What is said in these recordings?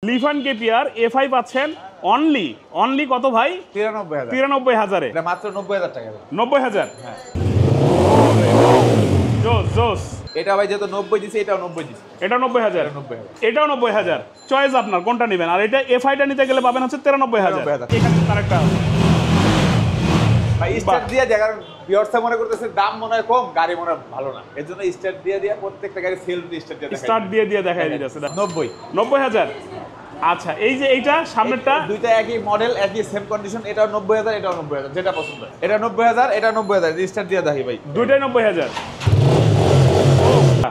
লিফান KPR FI পাচ্ছেন only কত ভাই? 93,000 এটা মাত্র 90,000 টাকা। 90,000। হ্যাঁ, জোস। এটা ভাই যেহেতু 90 দিছি, এটাও 90 দিছি। এটা 90,000, এটাও 90,000। চয়েস আপনার, কোনটা নেবেন? আর এটা এফআইটা নিতে গেলে পাবেন হচ্ছে 93,000। এখানে আরেকটা ভাই স্টার্ট দিয়ে দেয়, কারণ ভিউয়ার্সরা মনে করতেছে দাম মনে হয় কম, গাড়ি মনে হয় ভালো না, এর জন্য স্টার্ট দিয়ে প্রত্যেকটা গাড়ি সেল দিয়ে স্টার্ট দিয়ে দেখাই দিতেছে। 90,000। আচ্ছা, এই যে এইটা সামনেরটা দুইটা একই মডেল, একই সেম কন্ডিশন, এটাও 90,000, এটাও 90,000, যেটা পছন্দ। এটা 90,000, এটা 90,000, স্টার্ট দিয়ে দেখি ভাই। দুইটাই 90,000,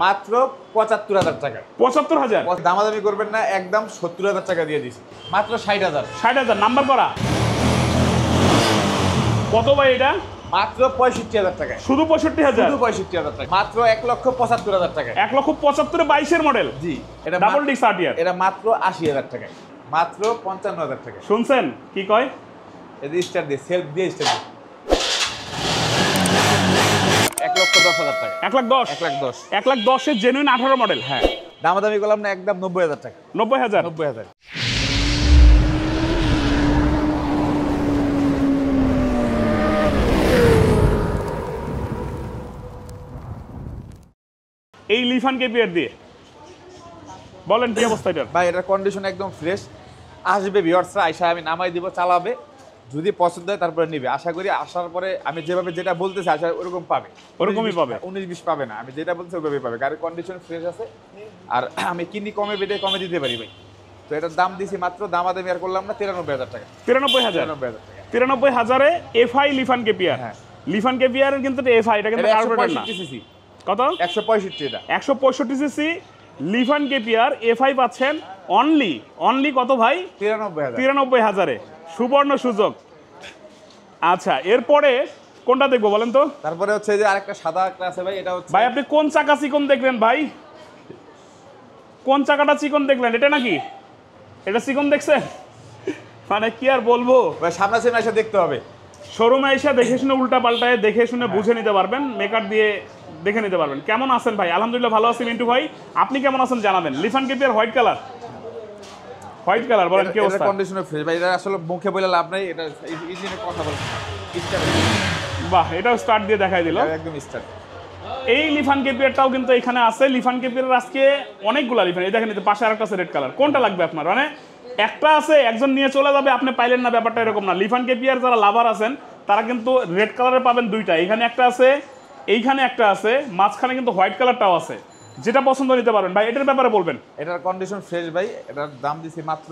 মাত্র 75,000 টাকা। 75,000 দামাদামি করবেন না, একদম 70,000 টাকা দিয়ে দিছি। মাত্র 60,000 নাম্বার করা। কত ভাই এটা? মাত্র 65,000 টাকা। শুধু 65,000? শুধু 65,000 টাকা। মাত্র 1,75,000 টাকা। 1,75,000 22 মডেল। জি, এটা ডাবল ডিস্ক আরটিআর। এটা মাত্র 80,000 টাকা। মাত্র 55,000 টাকা। শুনছেন কি কয়? এই যে স্টার দিয়ে, সেলফ দিয়ে স্টার দিয়ে 1,10,000 টাকা। 1,10,000? 1,10,000। 1,10,000 এর জেনুইন 18 মডেল। হ্যাঁ, দামাদামি করলাম না, একদম 90,000 টাকা। 90,000। 90,000। এই লিফান কেপিয়ার দিয়ে বলেন কি অবস্থা এটার? ভাই এটার কন্ডিশন একদম ফ্রেশ। আসবে ভিউয়ার্সরা, আইসা আমি নামাই দিব, চালাবে, যদি পছন্দ হয় তারপরে নিবে। আশা করি আসার পরে আমি যেভাবে যেটা বলতেছি আশা ওরকম পাবে, ওরকমই পাবে। 19-20 পাবে না, আমি যেটা বলছি ওইভাবেই পাবে। গাড়ির কন্ডিশন ফ্রেশ আছে, আর আমি কিনি কমে বেঁধে কমে দিতে পারি ভাই। তো এটার দাম দিছি মাত্র, দামাদামি আর করলাম না, 93,000 টাকা। 93,000 টাকা। 93,000 এ এফআই লিফান কেপিয়ার। হ্যাঁ, লিফান কেপিয়ারের কিন্তু এফআই, এটা কিন্তু কার্বোরেটর না। 165 সিসি। কত? 165। এটা 165 সিসি লিফান কেপিয়ার এফআই পাচ্ছেন অনলি কত ভাই? 93,000 এ। সুবর্ণ সুযোগ। আচ্ছা, এরপরে কোনটা দেখবো বলেন তো? তারপরে হচ্ছে যে আরেকটা সাদা একটা আছে ভাই, এটা হচ্ছে ভাই আপনি কোন চাকা চিকন দেখলেন ভাই? কোন চাকাটা চিকন দেখলেন? এটা নাকি? এটা চিকন দেখছেন? মানে কি আর বলবো ভাই, সামনাসামনি এসে দেখতে হবে। শোরুমে এসে দেখে শুনে উল্টা পাল্টায় দেখে শুনে বুঝে নিতে পারবেন, মেকার দিয়ে দেখে নিতে পারবেন। কেমন আছেন ভাই? আলহামদুলিল্লাহ ভালো আছি মিন্টু ভাই, আপনি কেমন আছেন জানাবেন। লিফান কেপিয়ার হোয়াইট কালার বলেন কি অবস্থা? এটা কন্ডিশনে ফ্রেশ ভাই, এটা আসলে মুখে বলে লাভ নাই, এটা ইঞ্জিনের কথা বলছি। বাহ, এটাও স্টার্ট দিয়ে দেখাই দিল, একদম স্টার্ট। এই লিফান কেপিয়ারটাও কিন্তু এখানে আছে। লিফান কেপিয়ারের আজকে অনেকগুলা লিফান, এই দেখেন পাশে আরেকটা আছে রেড কালার। কোনটা লাগবে আপনার? মানে একটা আছে, একজন নিয়ে চলে যাবে, আপনি পাইলেন না, ব্যাপারটা এরকম না। লিফান কেপিয়ার যারা লাভার আছেন তারা কিন্তু রেড কালারে পাবেন দুইটা, এখানে একটা আছে, এইখানে একটা আছে, মাঝখানে কিন্তু হোয়াইট কালারটাও আছে, যেটা পছন্দ নিতে পারবেন। ভাই এটার ব্যাপারে বলবেন। এটার কন্ডিশন ফ্রেশ ভাই, এটার দাম দিছি মাত্র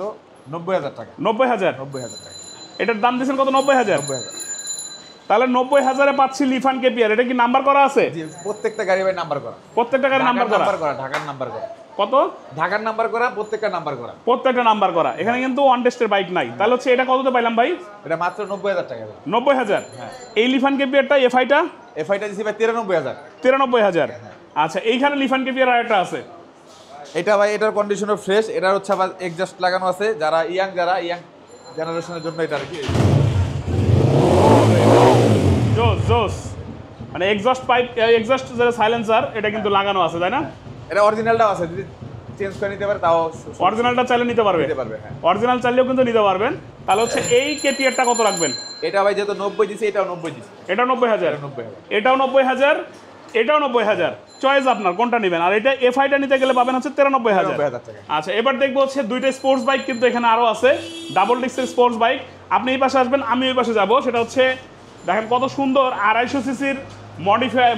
90,000 টাকা। 90,000? 90,000 টাকা। এটার দাম দিয়েছেন কত? 90,000। 90,000। তাহলে 90,000 এ পাচ্ছি লিফান কেপিয়ার। এটা কি নাম্বার করা আছে? জি, প্রত্যেকটা গাড়ি ভাই নাম্বার করা। প্রত্যেকটা গাড়ি নাম্বার করা। ঢাকার নাম্বার করা। কত? ঢাকার নাম্বার করা, প্রত্যেকটা নাম্বার করা। প্রত্যেকটা নাম্বার করা। এখানে কিন্তু ওয়ান টেস্টের বাইক নাই। তাহলে হচ্ছে এটা কততে পাইলাম ভাই? এটা মাত্র 90,000 টাকা। 90,000? হ্যাঁ। এই লিফান কেপিয়ারটা এফআইটা? এফআইটা দিছি ভাই 93,000। 93,000। আচ্ছা, এইখানে লিফান কেপিয়ার আরেকটা আছে, এটা ভাই এটার কন্ডিশনও ফ্রেশ। এটার হচ্ছে আবার এক্সজস্ট লাগানো আছে, যারা ইয়াং জেনারেশনের জন্য এটা আর কি। জোস। মানে এক্সজস্ট পাইপ, এক্সজস্ট যে সাইলেন্সার, এটা কিন্তু লাগানো আছে, তাই না? এটা অরিজিনালটাও আছে, যদি চেঞ্জ করে নিতে পারে তাও। অরিজিনালটা চাইলে নিতে পারবে? হ্যাঁ। অরিজিনাল চাইলেও কিন্তু নিতে পারবেন। তাহলে হচ্ছে এই কেপিয়ারটা কত রাখবেন? এটা ভাই যেহেতু 90 দিছি, এটাও 90 দিছি। এটা 90,000? 90,000। এটাও 90,000, এটাও 90,000। চয়েস আপনার, কোনটা নেবেন। আর এটা এফআইটা নিতে গেলে পাবেন হচ্ছে 93,000 টাকা। আচ্ছা, এবার দেখবো হচ্ছে দুইটা স্পোর্টস বাইক কিন্তু এখানে আরো আছে, ডাবল ডিস্কের স্পোর্টস বাইক। আপনি এই পাশে আসবেন, আমি ওই পাশে যাবো। সেটা হচ্ছে দেখেন কত সুন্দর 250 সিসির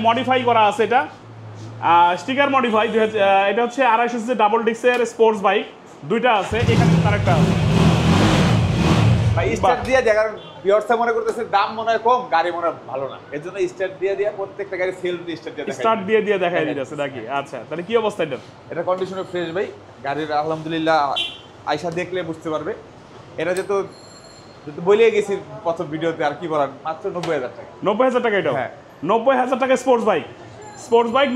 মডিফাই করা আছে, এটা স্টিকার মডিফাই। এটা হচ্ছে 250 সিসি ডাবল ডিস্কের স্পোর্টস বাইক, দুইটা আছে। এখানে আরেকটা আছে ভাই, স্টার্ট দিয়ে দেয়, কারণ ভিউয়ার্সরা মনে করতেছে দাম মনে হয় কম, গাড়ি মনে হয় ভালো না, এর জন্য স্টার্ট দিয়ে প্রত্যেকটা গাড়ি সেলফ দিয়ে স্টার্ট দিয়ে দেখাই দিতেছে নাকি? আচ্ছা, তাহলে কি অবস্থা এটা? এটা কন্ডিশনে ফ্রেশ ভাই, গাড়ির আলহামদুলিল্লাহ আয়সা দেখলে বুঝতে পারবে। এটা যেহেতু বলিয়ে গেছি প্রথম ভিডিওতে, আর কি বলার, মাত্র 90,000 টাকা। 90,000 টাকা এটা? হ্যাঁ। 90,000 টাকা স্পোর্টস বাইক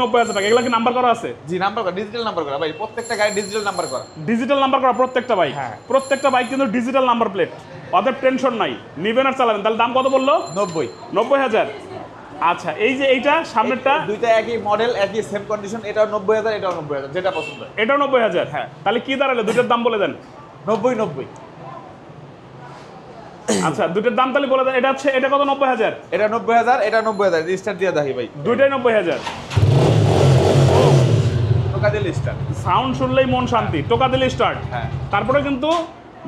90,000 টাকা। এগুলা কি নাম্বার করা আছে? জি, নাম্বার করা, ডিজিটাল নাম্বার করা ভাই, প্রত্যেকটা গাড়ি ডিজিটাল নাম্বার করা। ডিজিটাল নাম্বার করা প্রত্যেকটা বাইক? হ্যাঁ। প্রত্যেকটা বাইক কিন্তু ডিজিটাল নাম্বার প্লেট, অতএব টেনশন নাই, নিবেন আর চালাবেন। তাহলে দাম কত বললো? 90,000। আচ্ছা, এই যে এইটা সামনেরটা দুইটা একই মডেল, একই সেম কন্ডিশন, এটাও 90,000, এটাও 90,000, যেটা পছন্দ। এটাও 90,000? হ্যাঁ। তাহলে কি দাঁড়ালো? দুইটার দাম বলে দেন। 90 আচ্ছা দুটোর দাম তাহলে বলে দেন। এটা কত? 90,000। এটা 90,000, এটা 90,000। স্টার দিয়ে দেখি ভাই, দুইটাই 90,000। টোকা দিলে স্টার। সাউন্ড শুনলেই মন শান্তি, টোকা দিলে স্টার্ট। হ্যাঁ। তারপরে কিন্তু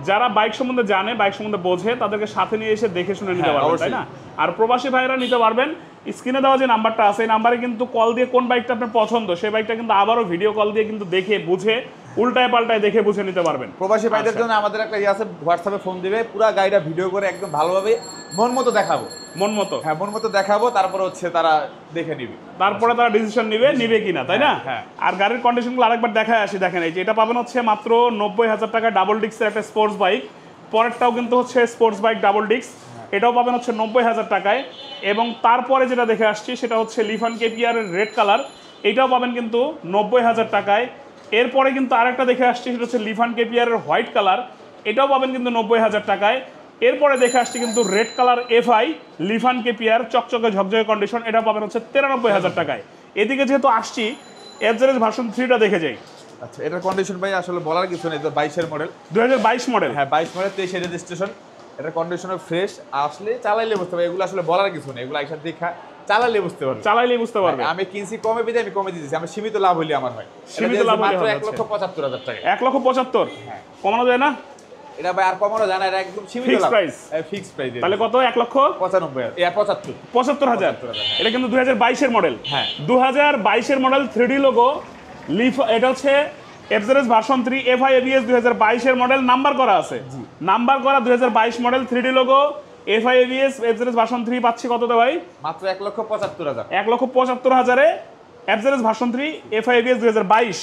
যারা বাইক সম্বন্ধে জানে, বাইক সম্বন্ধে বোঝে, তাদেরকে সাথে নিয়ে এসে দেখে শুনে নিতে হ্যাঁ, পারবেন, তাই অবশ্যই। না? আর প্রবাসী ভাইরা নিতে পারবেন। স্ক্রিনে দেওয়া যে নাম্বারটা আছে, এই নাম্বারে কিন্তু কল দিয়ে কোন বাইকটা আপনার পছন্দ, সেই বাইকটা কিন্তু আবারও ভিডিও কল দিয়ে কিন্তু দেখে বুঝে, উল্টায় পাল্টায় দেখে বুঝে নিতে পারবেন। প্রবাসী ভাইদের আচ্ছা। জন্য আমাদের একটা আছে, হোয়াটসঅ্যাপে ফোন দিবে, পুরো গাড়িটা ভিডিও করে একদম ভালোভাবে মন মতো দেখাবো। মন মতো। হ্যাঁ, মন মতো দেখাবো, তারপরে হচ্ছে তারা দেখে নিবে, তারপরে তারা ডিসিশন নিবে কিনা, তাই না? হ্যাঁ। আর গাড়ির কন্ডিশনগুলো আরেকবার দেখায় আসি। দেখেন এই যে এটা পাবেন হচ্ছে মাত্র 90,000 টাকা ডাবল ডিস্কের একটা স্পোর্টস বাইক। পরেরটাও কিন্তু হচ্ছে স্পোর্টস বাইক ডাবল ডিস্ক, এটাও পাবেন হচ্ছে 90,000 টাকায়। এবং তারপরে যেটা দেখে আসছি সেটা হচ্ছে লিফান কেপিআর এর রেড কালার, এটাও পাবেন কিন্তু 90,000 টাকায়। এরপরে কিন্তু আরেকটা দেখে আসছি সেটা হচ্ছে লিফান কেপিআর এর হোয়াইট কালার, এটাও পাবেন কিন্তু 90,000 টাকায়। এরপরে দেখে আসছি কিন্তু রেড কালার এফআই লিফান কেপিআর চকচকে ঝকঝকে কন্ডিশন, এটা পাবেন হচ্ছে 93,000 টাকায়। এদিকে যেহেতু আসছি, এফজেড ভার্সন 3টা দেখে যাই। আচ্ছা, এটার কন্ডিশন ভাই আসলে বলার কিছু নেই, তো 22-এর মডেল। 2022 মডেল। হ্যাঁ, 22 মডেল, 23 রেজিস্ট্রেশন। এটার কন্ডিশনও ফ্রেশ, আসলে চালাইলে বুঝতে পারবে। এগুলো আসলে বলার কিছু নেই, এগুলো একসাথে দেখা চালাইলে বুঝতে পারবে। চালাইলেই বুঝতে পারবে। আমি কিনছি কমে বিদে আমি কমে দিয়েছি, আমি সীমিত লাভ হইলে আমার হয়। সীমিত লাভ হইলে মাত্র হবে, 1,75,000 টাকা। 1,75,000 হ্যাঁ। কমানো যায় না? এটা ভাই আর কমানো জানা, এটা একদম সীমিত Fixed লাভ। price? Fix price. তাহলে কত? 95,000, 75। 75,000। এটা কিন্তু 2022-এর মডেল। হ্যাঁ। 2022-এর মডেল 3D লোগো লিফ, এটা হচ্ছে এফজেড ভার্সন 3 এফআই এবিএস 2022-এর মডেল, নাম্বার করা আছে। নাম্বার করা 2022 model 3D logo FI ABS FZ version 3 পাচ্ছি কততে ভাই? মাত্র 1,75,000। 1,75,000-এ এফজেড ভার্সন 3 এফআই এবিএস 2022।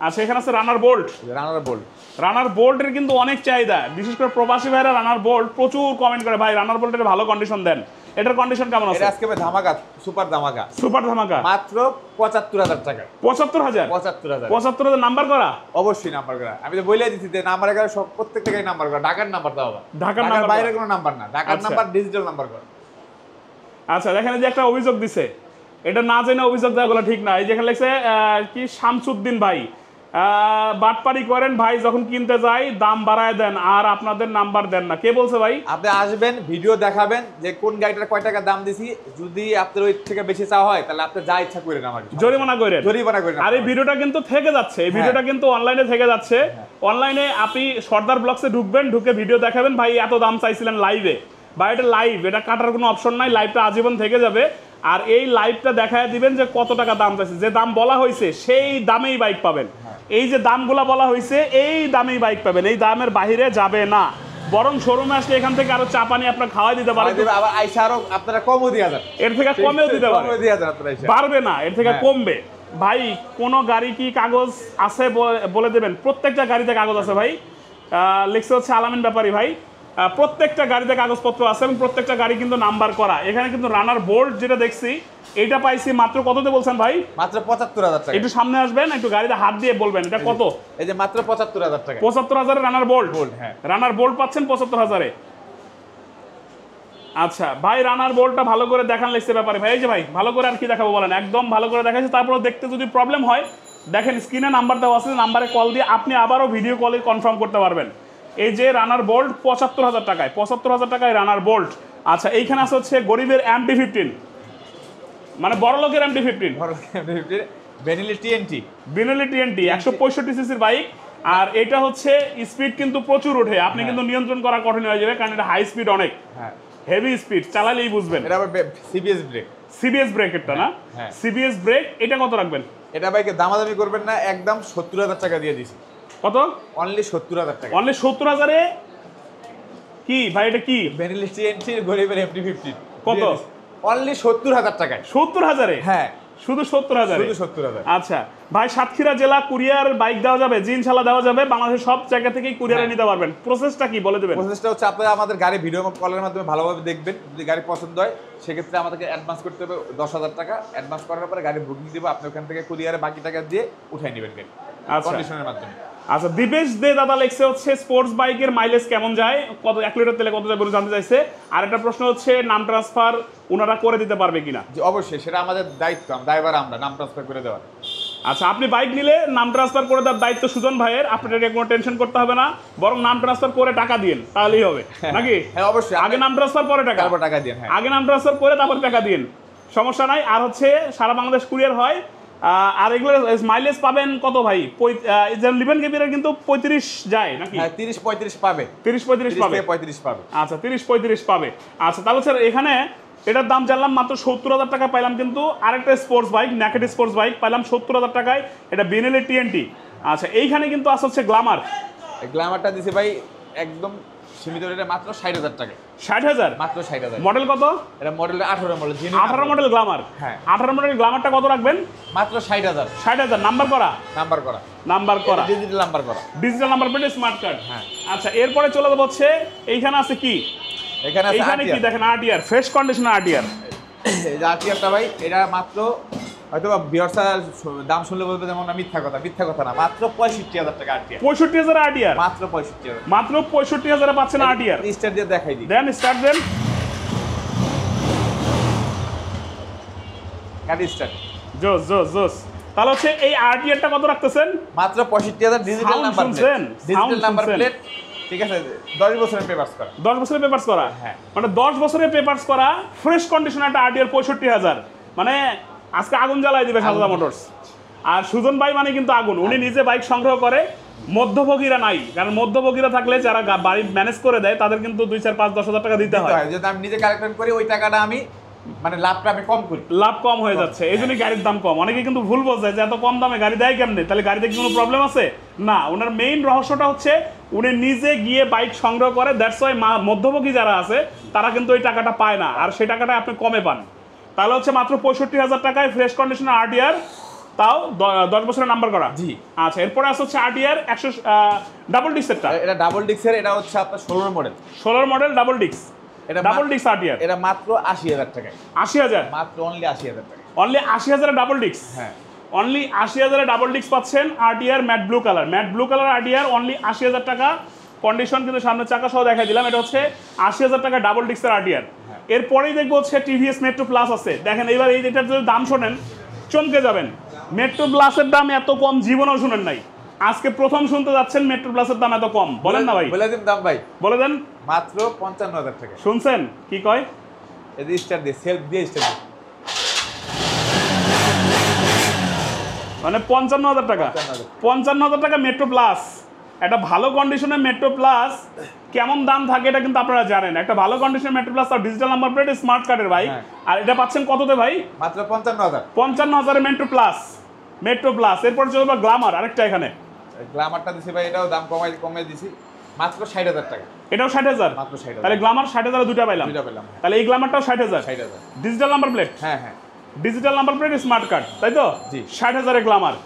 আচ্ছা, এখানে আছে রানার বোল্ট। রানার বোল্ট। রানার বোল্টের কিন্তু অনেক চাহিদা, বিশেষ করে প্রবাসী ভাইরা রানার বোল্ট প্রচুর কমেন্ট করে, ভাই রানার বোল্টের ভালো কন্ডিশন দেন। এটার কন্ডিশন কেমন আছে? এটা আজকে ভাই ধামাকা, সুপার ধামাকা, সুপার ধামাকা। মাত্র 75,000 টাকা। 75,000? 75,000। 75,000 নাম্বার করা? অবশ্যই নাম্বার করা। আমি তো বলে দিচ্ছি যে নাম্বার এগারো সব প্রত্যেকটা গাড়ি নাম্বার করা, ঢাকার নাম্বার দাও। ঢাকার নাম্বার বাইরে করা। কোনো নাম্বার না, ঢাকার আচ্ছা। নাম্বার, ডিজিটাল নাম্বার করা। আচ্ছা, দেখেন এই যে একটা অভিযোগ দিছে, এটা না জেনে অভিযোগ দেওয়াগুলো ঠিক না। এই যেখানে লিখছে কি শামসুদ্দিন ভাই, বাটপারি করেন ভাই, যখন কিনতে যাই দাম বাড়ায় দেন আর আপনাদের নাম্বার দেন না। কে বলছে ভাই? আপনি আসবেন, ভিডিও দেখাবেন যে কোন গাড়িটার কয় টাকা দাম দিছি, যদি আপনার ওই থেকে বেশি চাওয়া হয় তাহলে আপনি যা ইচ্ছা করেন, আমাকে জরিমানা করেন। জরিমানা করেন। আর এই ভিডিওটা কিন্তু থেকে যাচ্ছে, এই ভিডিওটা কিন্তু অনলাইনে থেকে যাচ্ছে। অনলাইনে আপনি সর্দার ব্লগসে ঢুকবেন, ঢুকে ভিডিও দেখাবেন, ভাই এত দাম চাইছিলেন লাইভে, বা এটা লাইভ, এটা কাটার কোনো অপশন নাই, লাইভটা আজীবন থেকে যাবে। আর এই লাইভটা দেখায় দিবেন যে কত টাকা দাম চাইছে, যে দাম বলা হয়েছে সেই দামেই বাইক পাবেন। এই যে দামগুলা বলা হয়েছে এই দামেই বাইক পাবেন, এই দামের বাইরে যাবে না। বরং শোরুমে আসলে এখান থেকে আরো চা পানি আপনার খাওয়াই দিতে পারেন, আবার আইসা আরো আপনারা কমও দিয়ে যান, এর থেকে কমেও দিতে পারেন, কমও দিয়ে যান আপনারা আইসা। পারবে না, এর থেকে হ্যাঁ। কমবে। ভাই কোন গাড়ি কি কাগজ আছে বলে দেবেন? প্রত্যেকটা গাড়িতে কাগজ আছে ভাই। লিখছে হচ্ছে আলামিন ব্যাপারী ভাই, প্রত্যেকটা গাড়িতে কাগজপত্র আছে এবং প্রত্যেকটা গাড়ি কিন্তু নাম্বার করা। এখানে কিন্তু রানার বোল্ট যেটা দেখছি এটা পাইছি মাত্র কততে বলছেন ভাই? মাত্র 75,000 টাকা। একটু সামনে আসবেন, একটু গাড়িতে হাত দিয়ে বলবেন এটা কত। এই যে মাত্র 75,000 টাকা। 75,000 রানার বোল্ট। হ্যাঁ, রানার বোল্ট পাচ্ছেন 75,000-এ। আচ্ছা ভাই, রানার বোল্টটা ভালো করে দেখান লিখছে ব্যাপারে ভাই। এই যে ভাই ভালো করে আর কি দেখাবো বলেন, একদম ভালো করে দেখাচ্ছি। তারপরে দেখতে যদি প্রবলেম হয় দেখেন স্ক্রিনে নাম্বার দেওয়া আছে, নাম্বারে কল দিয়ে আপনি আবারও ভিডিও কলে কনফার্ম করতে পারবেন। এই যে রানার বোল্ট 75,000 টাকায়, 75,000 টাকায় রানার বোল্ট। আচ্ছা, এইখানে আছে হচ্ছে গরিবের MT-15, মানে বড় লোকের MT-15, Benelli TNT, Benelli TNT 165 সিসির বাইক। আর এটা হচ্ছে স্পিড কিন্তু প্রচুর ওঠে, আপনি কিন্তু নিয়ন্ত্রণ করা কঠিন হয়ে যাবে, কারণ এটা হাই স্পিড অনেক, হ্যাঁ, হেভি স্পিড, চালালেই বুঝবেন। এটা আবার সিবিএস ব্রেক, সিবিএস ব্রেকেরটা না? হ্যাঁ। সিবিএস ব্রেক, এটা কত রাখবেন? এটা ভাইকে দামাদামি করবেন না, একদম 70,000 টাকা দিয়ে দিছি। কত? অনলি 70,000 টাকা। অনলি 70,000-এ কি ভাই? এটা কি বেনিলি টিএনটি গরিবের MT-15 কত? অনলি 70,000 টাকায়। 70,000-এ? হ্যাঁ, শুধু 70,000-এ? শুধু 70,000। আচ্ছা ভাই, সাতক্ষীরা জেলা কুরিয়ার বাইক দেওয়া যাবে, জি ইনশাল্লাহ দেওয়া যাবে, বাংলাদেশের সব জায়গা থেকেই কুরিয়ারে নিতে পারবেন। প্রসেসটা কি বলে দেবেন? প্রসেসটা হচ্ছে আপনারা আমাদের গাড়ি ভিডিও কলের মাধ্যমে ভালোভাবে দেখবেন, যদি গাড়ি পছন্দ হয় সেক্ষেত্রে আমাদেরকে অ্যাডভান্স করতে হবে 10,000 টাকা। অ্যাডভান্স করার পরে গাড়ি বুকিং দিব, আপনি ওখান থেকে কুরিয়ারে বাকি টাকা দিয়ে উঠাই নেবেন গাড়ি কন্ডিশনের মাধ্যমে। আচ্ছা, দীপেশ দে দাদা লিখছে হচ্ছে স্পোর্টস বাইকের মাইলেজ কেমন যায়, কত 1 লিটার তেলে কত যায় বলে জানতে চাইছে। আর একটা প্রশ্ন হচ্ছে নাম ট্রান্সফার ওনারা করে দিতে পারবে কিনা? যে অবশ্যই সেটা আমাদের দায়িত্ব, ড্রাইভার আমরা নাম ট্রান্সফার করে দেওয়ার। আচ্ছা, আপনি বাইক নিলে নাম ট্রান্সফার করে দেওয়ার দায়িত্ব সুজন ভাইয়ের, আপনার এটা কোনো টেনশন করতে হবে না, বরং নাম ট্রান্সফার করে টাকা দিন তাহলেই হবে নাকি? হ্যাঁ অবশ্যই, আগে নাম ট্রান্সফার পরে টাকা, তারপর টাকা দিন। হ্যাঁ আগে নাম ট্রান্সফার করে তারপর টাকা দিন, সমস্যা নাই। আর হচ্ছে সারা বাংলাদেশ কুরিয়ার হয়। আর এগুলো মাইলেজ পাবেন কত ভাই? লিফান কেপিয়ারের কিন্তু 35 যায় নাকি? হ্যাঁ 30-35 পাবে, 30-35 পাবে, 35 পাবে। আচ্ছা 30-35 পাবে। আচ্ছা তাহলে স্যার এখানে এটার দাম জানলাম মাত্র 70,000 টাকা পাইলাম, কিন্তু আরেকটা sports bike, naked sports bike পাইলাম 70,000 টাকায়, এটা বিএনএল এর টিএনটি। আচ্ছা এইখানে কিন্তু আছে হচ্ছে গ্ল্যামার। গ্ল্যামারটা দিছি ভাই একদম সীমিত রেটে মাত্র 60,000 টাকা। 60,000 মাত্র 60,000। মডেল কত? এটা মডেল 18 মডেল, 18 মডেল গ্ল্যামার। হ্যাঁ 18 মডেল গ্ল্যামারটা কত রাখবেন? মাত্র 60,000। 60,000 নাম্বার করা, নাম্বার করা, নাম্বার করা, ডিজিটাল নাম্বার করা। Digital number plate, smart card. হ্যাঁ আচ্ছা এরপরে চলে যাবো হচ্ছে এইখানে আছে কি? এখানে আছে এইখানে কি দেখেন? RTR, fresh condition RTR. এই যে আরটিআরটা ভাই, এটা মাত্র হয়তো বা ভিউয়ার্সরা দাম শুনলে বলবে যেমন না, মিথ্যা কথা, মিথ্যা কথা না, মাত্র 65,000 টাকা আরটিআর। 65,000 আরটিআর, মাত্র 65,000, মাত্র 65,000 পাচ্ছেন আরটিআর। স্টার দিয়ে দেখাই দিই, দেন স্টার্ট দেন, গাড়ি স্টার্ট। জোস জোস জোস। তাহলে হচ্ছে এই আরটিআরটা কত রাখতেছেন? মাত্র 65,000, ডিজিটাল Sound নাম্বার শুনছেন? প্লেট, ডিজিটাল Sound নাম্বার শুনছেন? প্লেট, ঠিক আছে, 10 বছরের পেপারস করা। 10 বছরের পেপারস করা, হ্যাঁ। মানে 10 বছরের পেপারস করা ফ্রেশ কন্ডিশন একটা আরটিআর 65,000, মানে আজকে আগুন জ্বালাই দিবে সারদা মোটরস। আর সুজন ভাই মানে কিন্তু আগুন, উনি নিজে বাইক সংগ্রহ করে, মধ্যভোগীরা নাই, কারণ মধ্যভোগীরা থাকলে যারা বাড়ি ম্যানেজ করে দেয় তাদের কিন্তু 2, 4, 5, 10,000 টাকা দিতে হয়। যদি আমি নিজে কালেকশন করি ওই টাকাটা আমি মানে লাভটা আমি কম করি, লাভ কম হয়ে যাচ্ছে, এই জন্যই গাড়ির দাম কম। অনেকে কিন্তু ভুল বোঝে যে এত কম দামে গাড়ি দেয় কেমনে, তাহলে গাড়িতে কি কোনো প্রবলেম আছে? না, ওনার মেইন রহস্যটা হচ্ছে উনি নিজে গিয়ে বাইক সংগ্রহ করে, দ্যাটস ওয়াই মধ্যভোগী যারা আছে তারা কিন্তু ওই টাকাটা পায় না, আর সেই টাকাটা আপনি কমে পান। তাহলে হচ্ছে মাত্র 65,000 টাকায় ফ্রেশ কন্ডিশনের আরটিআর, তাও 10 বছরের নাম্বার করা। জি। আচ্ছা এরপরে আছে হচ্ছে আরটিআর 100 ডাবল ডিক্সেরটা। এটা ডাবল ডিক্সের, এটা হচ্ছে আপনার 16 মডেল, 16 মডেল ডাবল ডিক্স, এটা ডাবল ডিক্স আরটিআর। এটা মাত্র 80,000 টাকায়, 80,000, মাত্র অনলি 80,000 টাকা। অনলি 80,000 ডাবল ডিক্স। হ্যাঁ অনলি 80,000 ডাবল ডিক্স পাচ্ছেন RTR matte blue colour, matte blue colour RTR only 80,000 টাকা। কন্ডিশন কিন্তু সামনে চাকা সহ দেখাই দিলাম, এটা হচ্ছে 80,000 টাকা ডাবল ডিক্সের আরটিআর। এরপরেই দেখবো হচ্ছে টিভিএস মেট্রো প্লাস আছে। দেখেন এইবার এই যেটার যদি দাম শোনেন চমকে যাবেন, মেট্রো প্লাসের দাম এত কম জীবনেও শুনেন নাই, আজকে প্রথম শুনতে যাচ্ছেন মেট্রো প্লাসের দাম এত কম। বলেন না ভাই, বলে দিন দাম ভাই, বলে দেন। মাত্র 55,000 টাকা। শুনছেন কি কয়? এই যে স্টার দিয়ে, সেলফ দিয়ে স্টার দিয়ে, মানে 55,000 টাকা, 55,000 টাকা মেট্রো প্লাস। একটা ভালো কন্ডিশনের মেট্রো প্লাস কেমন দাম থাকে এটা কিন্তু আপনারা জানেন। একটা ভালো কন্ডিশনের মেট্রো প্লাস আর ডিজিটাল নাম্বার প্লেট, স্মার্ট কার্ডের ভাই। হ্যাঁ। আর এটা পাচ্ছেন কততে ভাই? মাত্র 55,000। 55,000 মেট্রো প্লাস, মেট্রো প্লাস। এরপর চলবে গ্ল্যামার, আরেকটা এখানে গ্ল্যামারটা দিছি ভাই, এটাও দাম কমাই দিছি, মাত্র 60,000 টাকা। এটাও 60,000, মাত্র 60,000। তাহলে গ্ল্যামার 60,000 দুইটা পাইলাম। দুইটা পেলাম। তাহলে এই গ্ল্যামারটাও 60,000, 60,000। Digital number plate. হ্যাঁ হ্যাঁ digital number plate, smart card, তাই তো? জি। 60,000 এর গ্ল্যামার।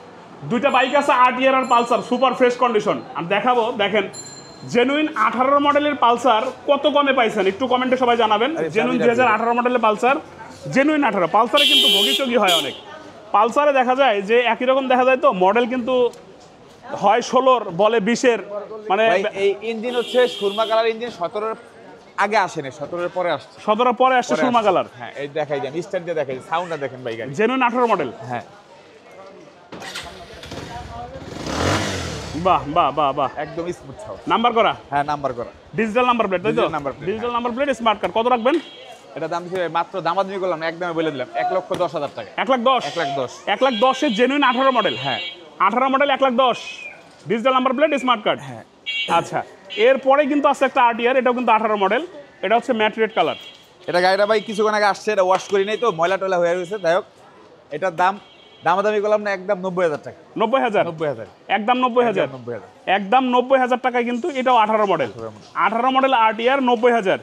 দুইটা বাইক আছে আরটিআর আর পালসার, সুপার ফ্রেশ কন্ডিশন। আমি দেখাবো, দেখেন জেনুইন 18 মডেলের পালসার কত কমে পাইছেন একটু কমেন্টে সবাই জানাবেন। জেনুইন 2018 মডেলের পালসার, জেনুইন 18। পালসারে কিন্তু ভোগীচোগী হয় অনেক, পালসারে দেখা যায় যে একই রকম দেখা যায়, তো মডেল কিন্তু হয় 16 বলে 20-এর, মানে ভাই এই ইঞ্জিন হচ্ছে সুরমা কালার ইঞ্জিন, 17-এর আগে আসেনি, 17-এর পরে আসছে। 17 পরে আসছে সুরমা কালার। হ্যাঁ এই দেখাই দেন, স্টার দিয়ে দেখাই, সাউন্ডটা দেখেন ভাই গাড়ি। Genuine 18 model. হ্যাঁ বাহ বাহ বাহ বাহ, একদম স্মুথ সাউন্ড। নাম্বার করা, হ্যাঁ নাম্বার করা, ডিজিটাল নাম্বার প্লেট, তাই তো? Digital number plate, digital number plate, smart card. কত রাখবেন? এটা দাম দিচ্ছে মাত্র, দামাদামি করলাম না, একদমই বলে দিলাম 1,10,000 টাকা। 1,10,000, 1,10,000। 1,10,000 জেনুইন 18 মডেল। হ্যাঁ 18 model 1,10,000, digital number plate, smart card. হ্যাঁ আচ্ছা এরপরে কিন্তু আছে একটা আরটিআর, এটাও কিন্তু 18 মডেল, এটা হচ্ছে ম্যাট রেড কালার। এটা গাড়িটা ভাই কিছুক্ষণ আগে আসছে, এটা ওয়াশ করি নাই তো, ময়লা টয়লা হয়ে গেছে। যাই হোক এটার দামাদামি করলাম না, একদম 90,000 টাকা। 90,000, 90,000, একদম 90,000, 90,000। একদম 90,000 টাকায় কিন্তু এটাও 18 মডেল। 18 model RTR 90,000,